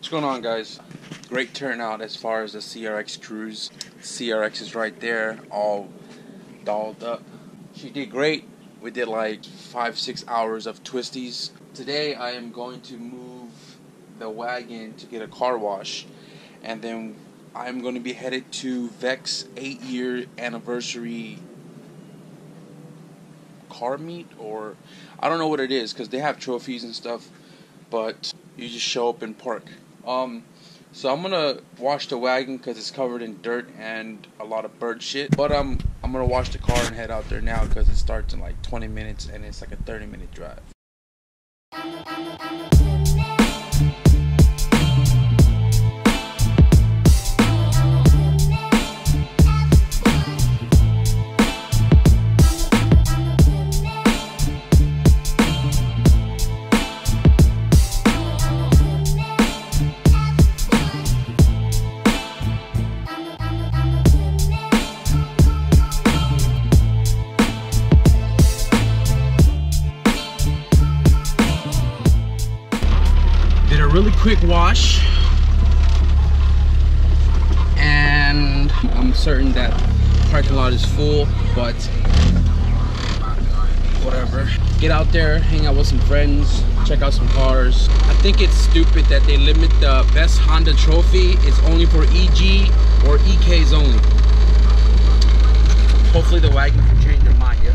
What's going on, guys? Great turnout as far as the CRX crews. CRX is right there, all dolled up. She did great. We did like 5-6 hours of twisties. Today I am going to move the wagon to get a car wash, and then I'm going to be headed to Vex 8-year anniversary car meet, or I don't know what it is because they have trophies and stuff, but you just show up and park. So I'm gonna wash the wagon because it's covered in dirt and a lot of bird shit. But I'm gonna wash the car and head out there now because it starts in like 20 minutes and it's like a 30-minute drive. Really quick wash, and I'm certain that the parking lot is full, but whatever. Get out there, hang out with some friends, check out some cars. I think it's stupid that they limit the best Honda trophy. It's only for EG or EKs only. Hopefully the wagon can change their mind. Yeah.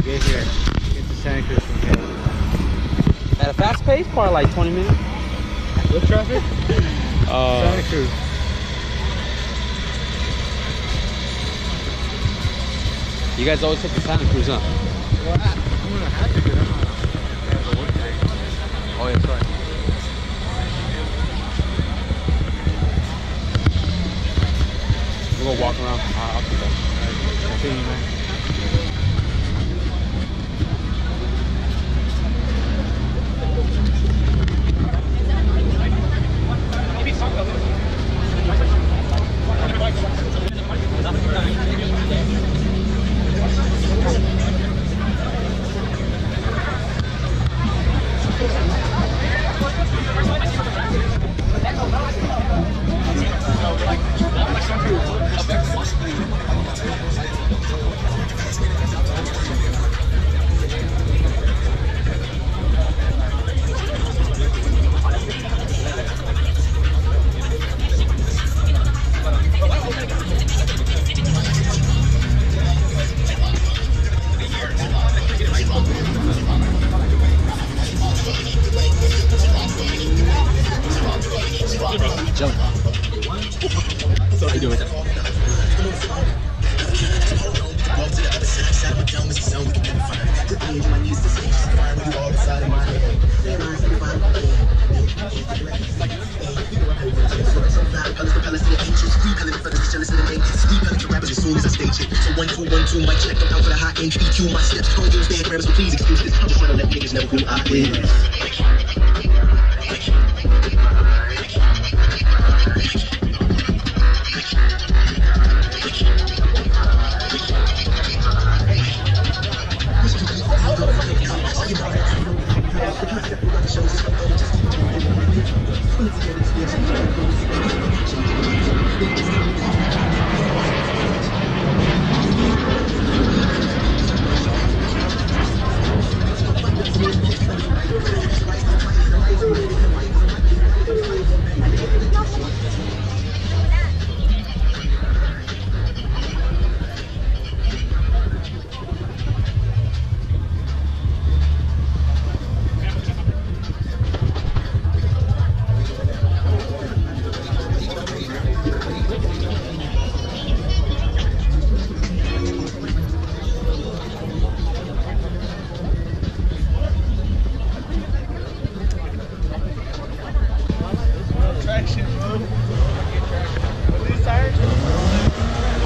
Get here. Get to Santa Cruz from here. At a fast pace, probably like 20 minutes. What traffic? Santa Cruz. You guys always take the Santa Cruz, huh? Well, I'm gonna have to because I'm on a work day. Oh, yeah, sorry. We'll go walk around. I'll come back. I'll see you, man. How you doing?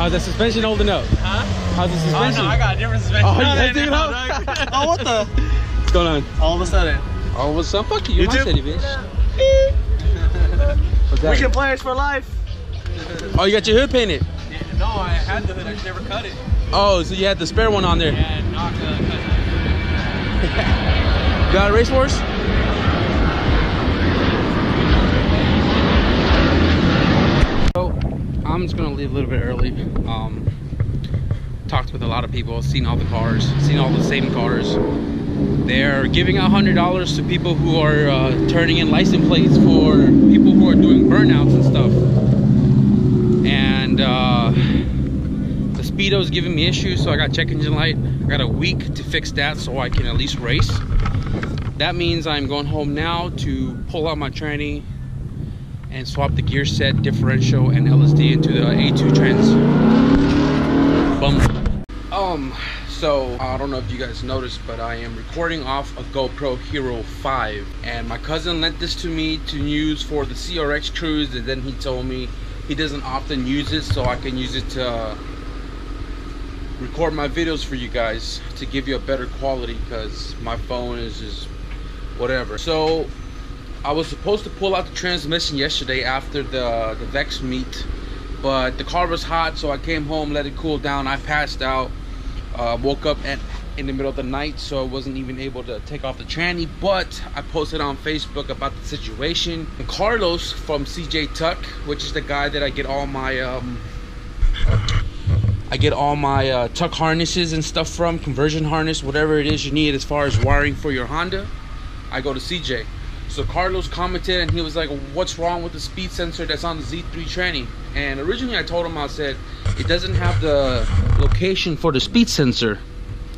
How's the suspension holding up? Huh? How's the suspension? Oh, no, I got a different suspension. Oh, you do, huh? Oh, what the? What's going on? All of a sudden. Oh, what's up? Fuck you. You're my city, bitch. What's that? Weekend players for life. Oh, you got your hood painted? Yeah, no, I had the hood. I just never cut it. Oh, so you had the spare one on there? Yeah, not cut it. Got a race horse? So, I'm just gonna leave a little bit early. Talked with a lot of people, seen all the cars, seen all the same cars. They're giving out $100 to people who are turning in license plates for people who are doing burnouts and stuff. And the Speedo's giving me issues, so I got check engine light. I got a week to fix that so I can at least race. That means I'm going home now to pull out my tranny and swap the gear set, differential, and LSD into the A2 trans. So I don't know if you guys noticed, but I am recording off a GoPro Hero 5, and my cousin lent this to me to use for the CRX cruise, and then he told me he doesn't often use it, so I can use it to record my videos for you guys to give you a better quality, because my phone is just whatever. So I was supposed to pull out the transmission yesterday after the Vex meet, but the car was hot, so I came home, let it cool down. I passed out, woke up in the middle of the night, so I wasn't even able to take off the tranny. But I posted on Facebook about the situation. And Carlos from CJ Tuck, which is the guy that I get all my Tuck harnesses and stuff from, conversion harness, whatever it is you need as far as wiring for your Honda, I go to CJ. So Carlos commented and he was like, what's wrong with the speed sensor that's on the Z3 tranny? And originally I told him, I said, it doesn't have the location for the speed sensor.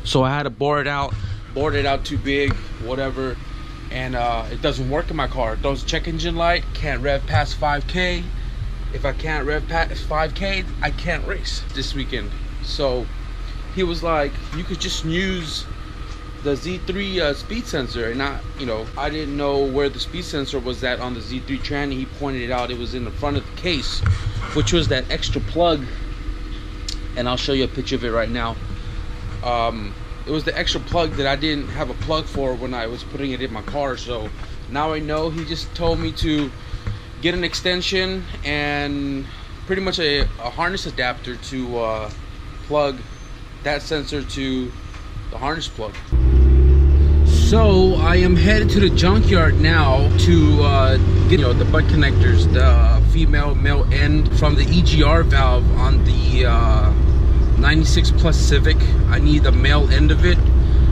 So I had to board it out too big, whatever. And it doesn't work in my car. It throws check engine light, can't rev past 5K. If I can't rev past 5K, I can't race this weekend. So he was like, you could just use the Z3 speed sensor. And I didn't know where the speed sensor was at on the Z3 tranny. He pointed it out. It was in the front of the case, which was that extra plug, and I'll show you a picture of it right now. It was the extra plug that I didn't have a plug for when I was putting it in my car. So now I know. He just told me to get an extension and pretty much a harness adapter to plug that sensor to the harness plug. So I am headed to the junkyard now to get the butt connectors, the female male end from the EGR valve on the 96 Plus Civic. I need the male end of it.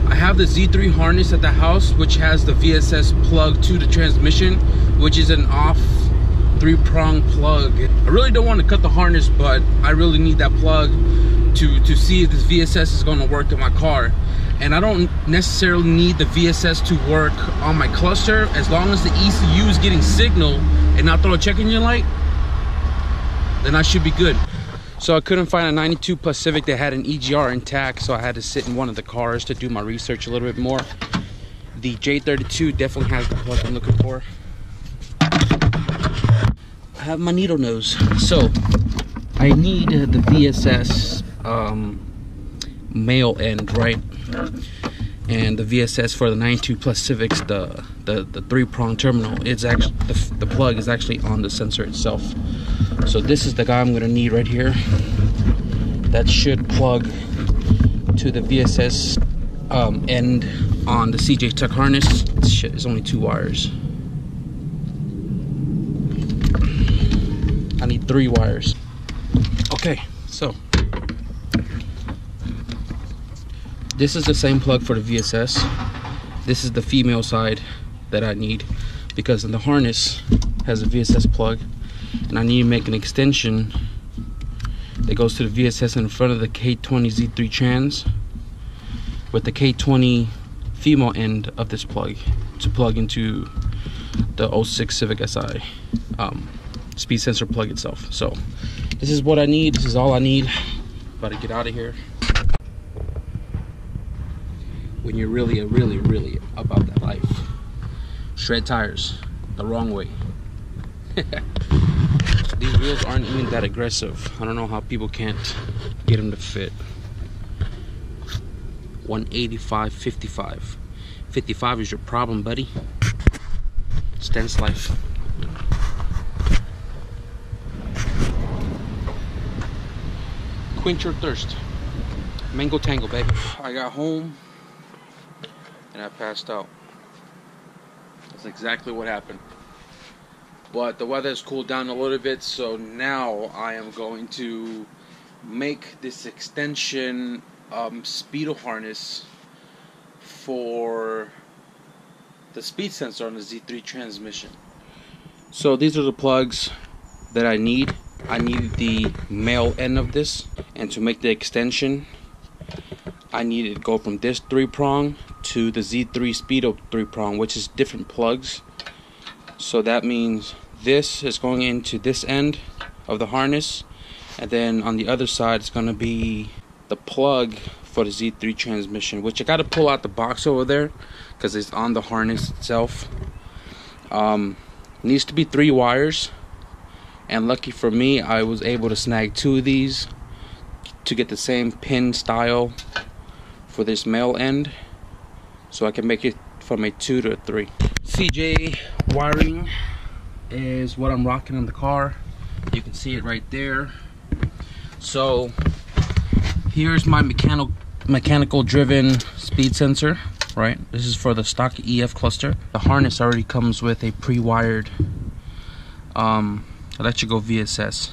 I have the Z3 harness at the house, which has the VSS plug to the transmission, which is an off 3-prong plug. I really don't want to cut the harness, but I really need that plug to see if this VSS is going to work in my car. And I don't necessarily need the VSS to work on my cluster. As long as the ECU is getting signal and not throw a check engine light, then I should be good. So I couldn't find a 92 Plus Civic that had an EGR intact, so I had to sit in one of the cars to do my research a little bit more. The J32 definitely has the plug I'm looking for. I have my needle nose. So I need the VSS male end, right? And the VSS for the 92 Plus Civics, the 3-prong terminal, it's actually the plug is actually on the sensor itself. So this is the guy I'm gonna need right here. That should plug to the VSS end on the CJ Tuck harness. It's only 2 wires. I need 3 wires. Okay, so this is the same plug for the VSS. This is the female side that I need because the harness has a VSS plug, and I need to make an extension that goes to the VSS in front of the K20 Z3 trans with the K20 female end of this plug to plug into the 06 Civic Si speed sensor plug itself. So this is what I need. This is all I need. About to get out of here. When you're really about that life, shred tires the wrong way. These wheels aren't even that aggressive. I don't know how people can't get them to fit. 185, 55. 55 is your problem, buddy. Stance life. Quench your thirst. Mango tango, baby. I got home and I passed out. That's exactly what happened. But the weather has cooled down a little bit, so now I am going to make this extension speedo harness for the speed sensor on the Z3 transmission. So these are the plugs that I need. I need the male end of this, and to make the extension I need to go from this 3-prong to the Z3 speedo 3-prong, which is different plugs. So that means this is going into this end of the harness, and then on the other side it's going to be the plug for the Z3 transmission, which I got to pull out the box over there because it's on the harness itself. Needs to be 3 wires, and lucky for me I was able to snag 2 of these to get the same pin style for this male end, so I can make it from a 2 to a 3. CJ wiring is what I'm rocking in the car. You can see it right there. So here's my mechanical driven speed sensor, right? This is for the stock EF cluster. The harness already comes with a pre-wired electrical VSS,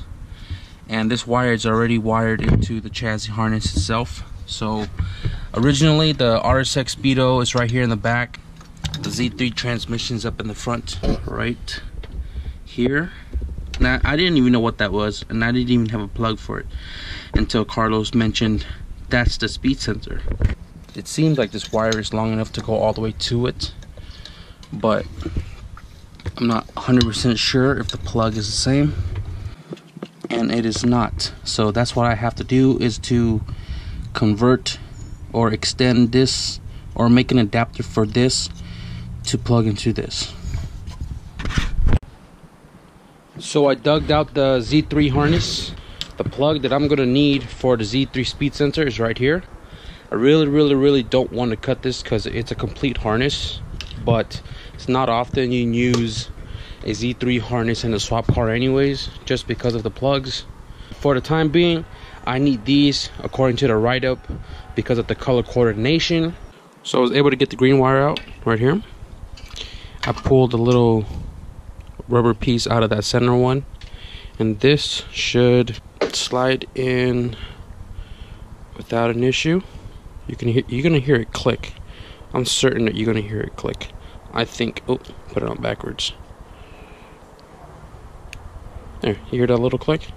and this wire is already wired into the chassis harness itself. So originally the RSX speedo is right here in the back. The Z3 transmission's up in the front right here. Now I didn't even know what that was, and I didn't even have a plug for it until Carlos mentioned that's the speed sensor. It seems like this wire is long enough to go all the way to it, but I'm not 100% sure if the plug is the same, and it is not. So that's what I have to do, is to convert or extend this or make an adapter for this to plug into this. So I dug out the Z3 harness. The plug that I'm gonna need for the Z3 speed sensor is right here. I really don't want to cut this because it's a complete harness, but it's not often you can use a Z3 harness in a swap car anyways, just because of the plugs. For the time being, I need these according to the write-up because of the color coordination. So I was able to get the green wire out right here. I pulled a little rubber piece out of that center one, and this should slide in without an issue. You're gonna hear it click. I'm certain that you're gonna hear it click. I think, oh, put it on backwards. There, you hear that little click?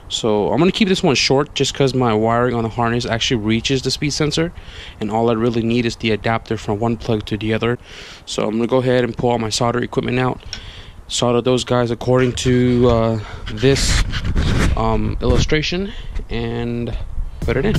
So I'm gonna keep this one short just because my wiring on the harness actually reaches the speed sensor, and all I really need is the adapter from one plug to the other. So I'm gonna go ahead and pull all my solder equipment out, solder those guys according to this illustration, and put it in.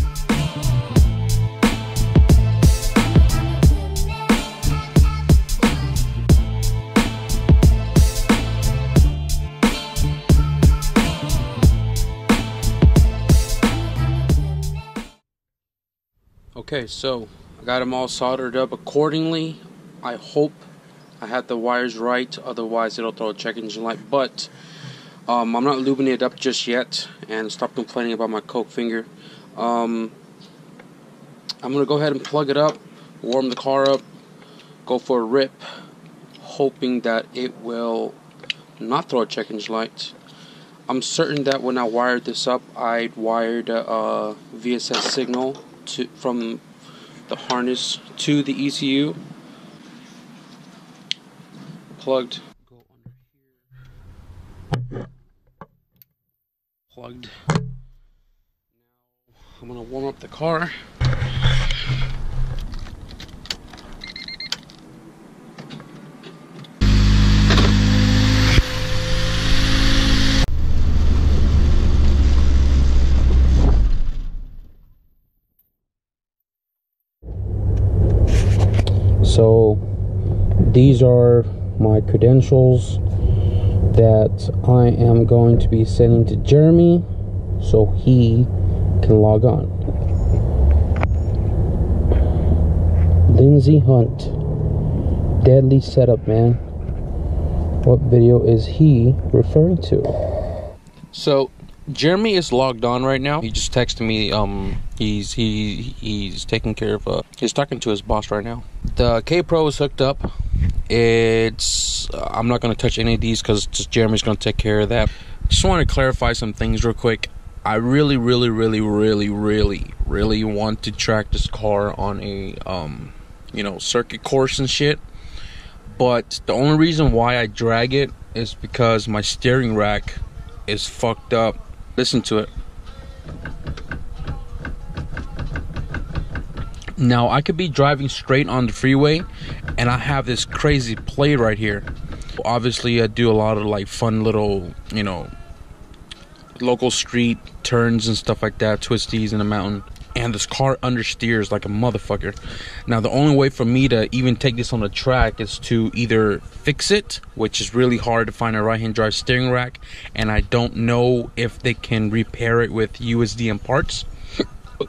Okay, so I got them all soldered up accordingly. I hope I had the wires right, otherwise it'll throw a check engine light. But I'm not lubing it up just yet, and stop complaining about my coke finger. I'm gonna go ahead and plug it up, warm the car up, go for a rip, hoping that it will not throw a check engine light. I'm certain that when I wired this up, I wired a VSS signal from the harness to the ECU. Plugged. Go under here. Plugged. Now I'm gonna warm up the car. So these are my credentials that I am going to be sending to Jeremy so he can log on. Lindsay Hunt, deadly setup, man. What video is he referring to? So Jeremy is logged on right now. He just texted me. He's taking care of. He's talking to his boss right now. The K Pro is hooked up. I'm not going to touch any of these because just Jeremy's going to take care of that. Just want to clarify some things real quick. I really want to track this car on a circuit course and shit. But the only reason why I drag it is because my steering rack is fucked up. Listen to it. Now I could be driving straight on the freeway and I have this crazy play right here. Obviously I do a lot of like fun little, local street turns and stuff like that, twisties in the mountain, and this car understeers like a motherfucker. Now the only way for me to even take this on the track is to either fix it, which is really hard to find a right-hand drive steering rack, and I don't know if they can repair it with USDM parts,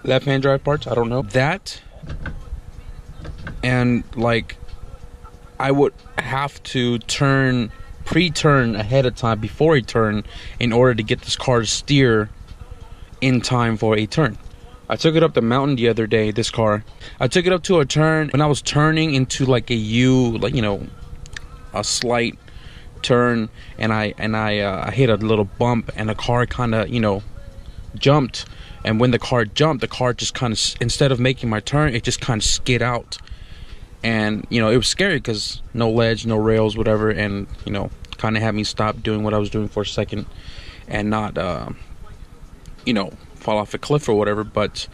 left-hand drive parts. I don't know that. And like I would have to pre-turn ahead of time before a turn in order to get this car to steer in time for a turn. I took it up the mountain the other day, this car. I took it up to a turn when I was turning into like a U, like, a slight turn, and I hit a little bump, and the car kind of, jumped. And when the car jumped, the car just kind of, instead of making my turn, it just kind of skid out. And, it was scary because no ledge, no rails, whatever. And, kind of had me stop doing what I was doing for a second and not, fall off a cliff or whatever. But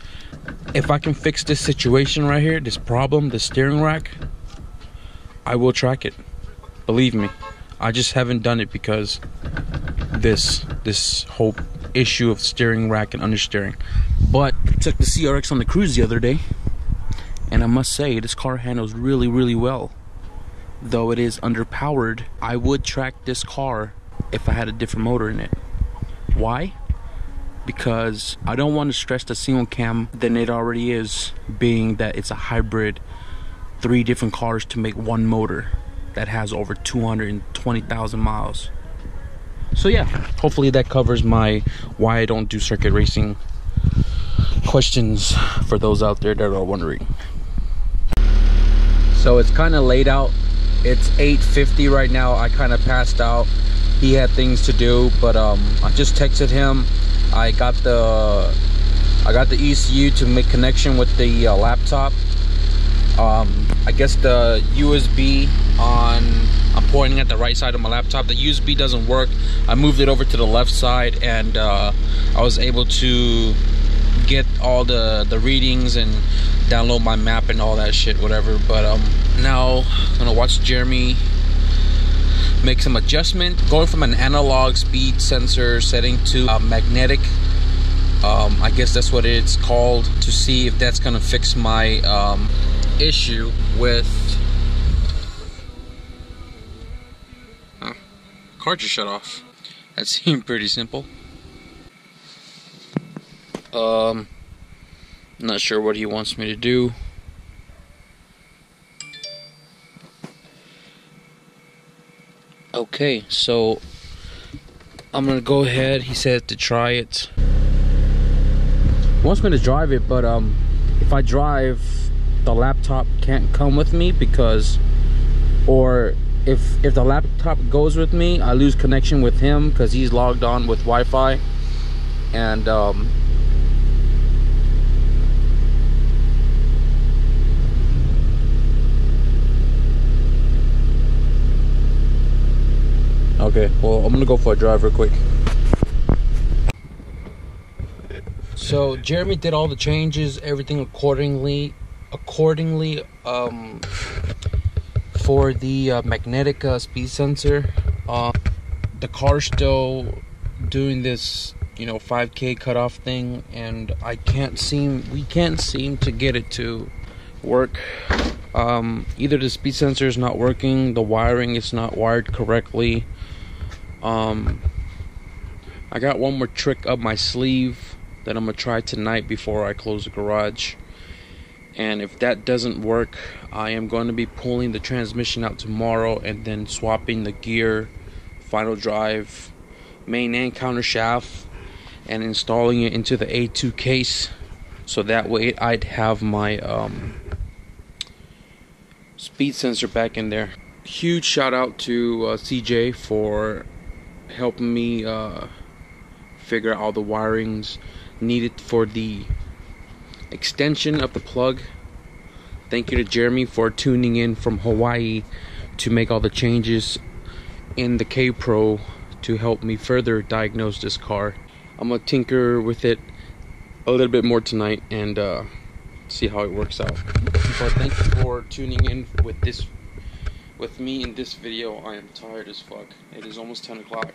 if I can fix this situation right here, this problem, the steering rack, I will track it. Believe me. I just haven't done it because this whole issue of steering rack and understeering. But I took the CRX on the cruise the other day, and I must say this car handles really well. Though it is underpowered, I would track this car if I had a different motor in it. Why? Because I don't want to stress the single cam than it already is, being that it's a hybrid, 3 different cars to make one motor that has over 220,000 miles. So yeah, hopefully that covers my why I don't do circuit racing questions for those out there that are wondering. So it's kind of late out. It's 8:50 right now. I kind of passed out. He had things to do, but I just texted him. I got the ECU to make connection with the laptop. I guess the USB I'm pointing at the right side of my laptop. The USB doesn't work. I moved it over to the left side, and I was able to get all the readings and download my map and all that shit, whatever. But now I'm gonna watch Jeremy make some adjustment, going from an analog speed sensor setting to a magnetic. I guess that's what it's called, to see if that's gonna fix my issue with car just shut off. That seemed pretty simple. Not sure what he wants me to do. Okay, so I'm gonna go ahead. He said to try it. He wants me to drive it, but if I drive, the laptop can't come with me because, or if the laptop goes with me, I lose connection with him because he's logged on with Wi-Fi, and okay, well, I'm gonna go for a drive real quick. So Jeremy did all the changes, everything accordingly for the magnetic speed sensor. The car's still doing this, you know, 5K cutoff thing, and we can't seem to get it to work. Either the speed sensor is not working, the wiring is not wired correctly. I got one more trick up my sleeve that I'm gonna try tonight before I close the garage, and if that doesn't work, I am going to be pulling the transmission out tomorrow and then swapping the gear, final drive, main and counter shaft, and installing it into the A2 case, so that way I'd have my speed sensor back in there. Huge shout out to CJ for helping me figure out all the wirings needed for the extension of the plug. Thank you to Jeremy for tuning in from Hawaii to make all the changes in the K Pro to help me further diagnose this car. I'm gonna tinker with it a little bit more tonight and see how it works out. But thank you for tuning in with me in this video. I am tired as fuck. It is almost 10 o'clock.